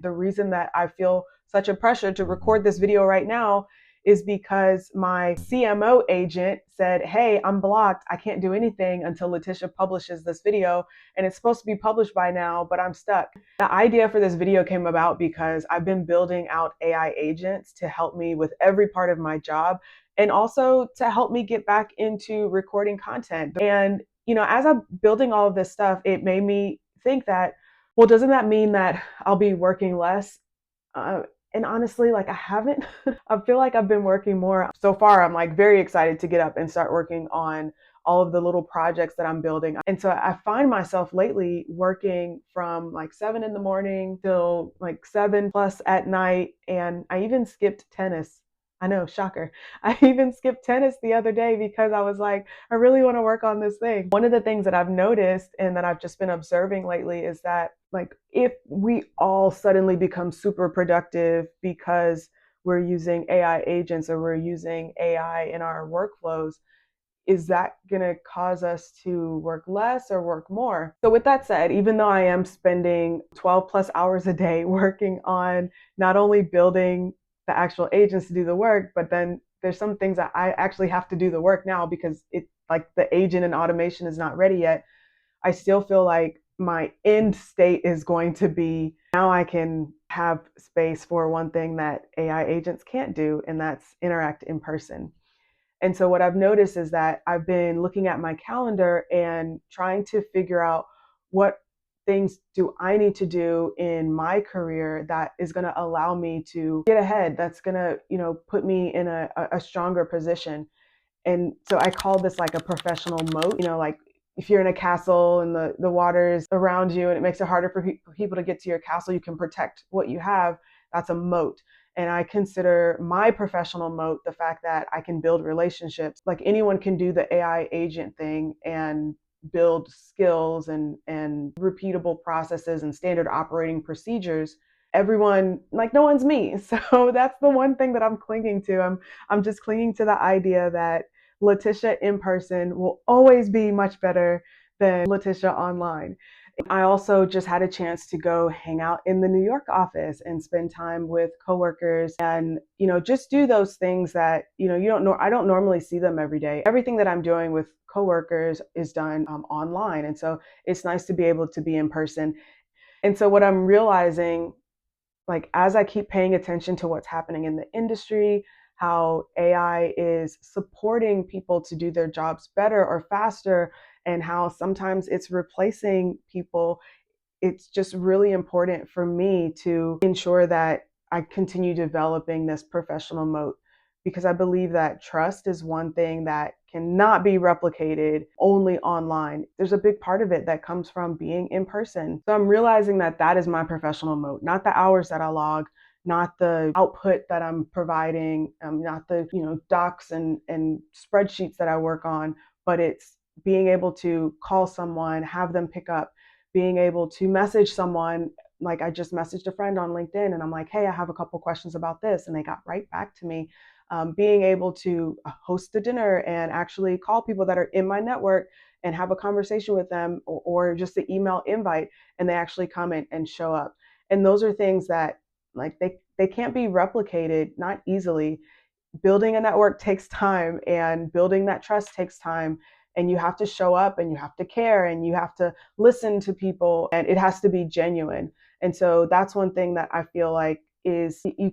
The reason that I feel such a pressure to record this video right now is because my CMO agent said, hey, I'm blocked. I can't do anything until LaTisha publishes this video. And it's supposed to be published by now, but I'm stuck. The idea for this video came about because I've been building out AI agents to help me with every part of my job and also to help me get back into recording content. And, as I'm building all of this stuff, it made me think that, well, doesn't that mean that I'll be working less? And honestly, I haven't, I feel like I've been working more. So far, I'm very excited to get up and start working on all of the little projects that I'm building. And so I find myself lately working from 7 in the morning till 7+ at night. And I even skipped tennis. I know, shocker. I even skipped tennis the other day because I was like, I really want to work on this thing. One of the things that I've noticed and that I've just been observing lately is that if we all suddenly become super productive because we're using AI agents or we're using AI in our workflows, is that going to cause us to work less or work more? So with that said, even though I am spending 12+ hours a day working on not only building the actual agents to do the work, but then there's some things that I actually have to do the work now because the agent and automation is not ready yet. I still feel like my end state is going to be now I can have space for one thing that AI agents can't do, and that's interact in person. And so what I've noticed is that I've been looking at my calendar and trying to figure out what things do I need to do in my career that is going to allow me to get ahead, that's going to, put me in a stronger position. And so I call this a professional moat, if you're in a castle and the water's around you and it makes it harder for people to get to your castle, you can protect what you have. That's a moat. And I consider my professional moat the fact that I can build relationships. Anyone can do the AI agent thing and build skills and repeatable processes and standard operating procedures. Everyone, no one's me. So that's the one thing that I'm clinging to. I'm just clinging to the idea that LaTisha in person will always be much better than LaTisha online. I also just had a chance to go hang out in the New York office and spend time with coworkers and, just do those things that, you don't know. I don't normally see them every day. Everything that I'm doing with coworkers is done online. And so it's nice to be able to be in person. And so what I'm realizing, as I keep paying attention to what's happening in the industry, how AI is supporting people to do their jobs better or faster, and how sometimes it's replacing people, it's just really important for me to ensure that I continue developing this professional moat, because I believe that trust is one thing that cannot be replicated only online. There's a big part of it that comes from being in person. So I'm realizing that that is my professional moat, not the hours that I log, not the output that I'm providing, not the docs and spreadsheets that I work on, but it's being able to call someone, have them pick up, being able to message someone. I just messaged a friend on LinkedIn and I'm like, hey, I have a couple questions about this, and they got right back to me. Being able to host a dinner and actually call people that are in my network and have a conversation with them, or just an email invite, and they actually come in and show up. And those are things that they can't be replicated, not easily. Building a network takes time, and building that trust takes time, and you have to show up and you have to care and you have to listen to people, and it has to be genuine. And so that's one thing that I feel like is you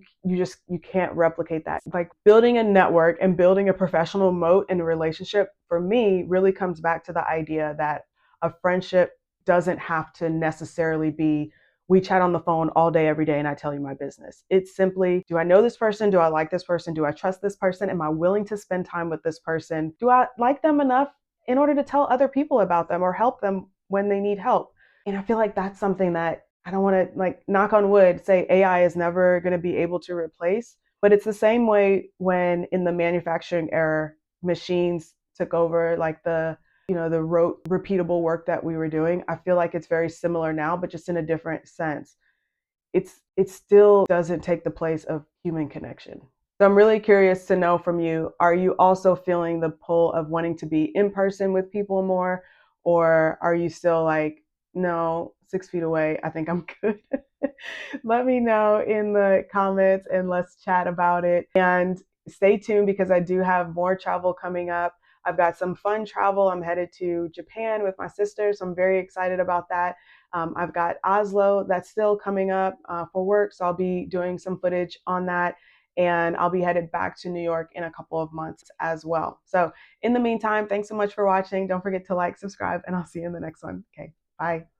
can't replicate that. Building a network and building a professional moat in a relationship, for me, really comes back to the idea that a friendship doesn't have to necessarily be we chat on the phone all day, every day, and I tell you my business. It's simply, do I know this person? Do I like this person? Do I trust this person? Am I willing to spend time with this person? Do I like them enough in order to tell other people about them or help them when they need help? And I feel like that's something that I don't want to, knock on wood, say AI is never going to be able to replace. But it's the same way when in the manufacturing era, machines took over the rote, repeatable work that we were doing. I feel like it's very similar now, but just in a different sense. It still doesn't take the place of human connection. So I'm really curious to know from you, are you also feeling the pull of wanting to be in person with people more? Or are you still No, 6 feet away. I think I'm good. Let me know in the comments and let's chat about it. And stay tuned because I do have more travel coming up. I've got some fun travel. I'm headed to Japan with my sister, so I'm very excited about that. I've got Oslo that's still coming up for work, so I'll be doing some footage on that. And I'll be headed back to New York in a couple of months as well. So in the meantime, thanks so much for watching. Don't forget to like, subscribe, and I'll see you in the next one. Okay, bye.